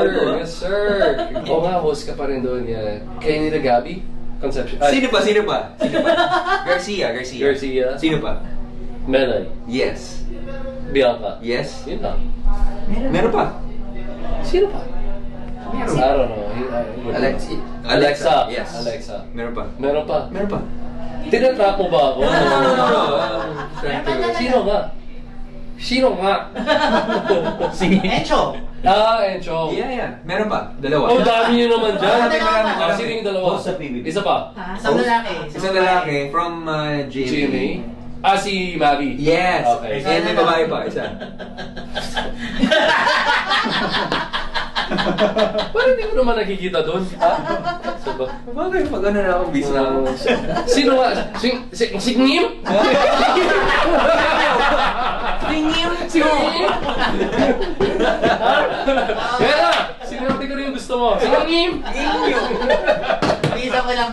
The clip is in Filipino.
Yes, sir. Oo nga, host ka pa rin doon. Yeah. Kaya nila Gabby? Conception. Sino pa? Garcia. Garcia. Sino pa? Melanie. Yes. Bianca. Yes. Yun lang. Meron pa? Sino pa? I don't know. Alexa. Yes. Alexa. Meron pa? Meron pa. Meron pa? Tinatrap mo ba ako? No. Sino nga? Sino nga? Encho! Encho. Yeah. Meron pa? Dalawa. Oh, dami nyo naman dyan. Marami. Sino yung dalawa? Host sa PBB. Isa pa? Isang lalaki. Isang lalaki from Jimmy. Si Mavi. Yes. Okay. And may babae pa, isa. Parang hindi ko naman nakikita doon. Saba. Bakit? Pag ano na akong busy na ako. Sino nga? Si Ngim? Si Ngim? Kaya na! Sinuti ko rin yung gusto mo. Si Ngim! Isa ko lang.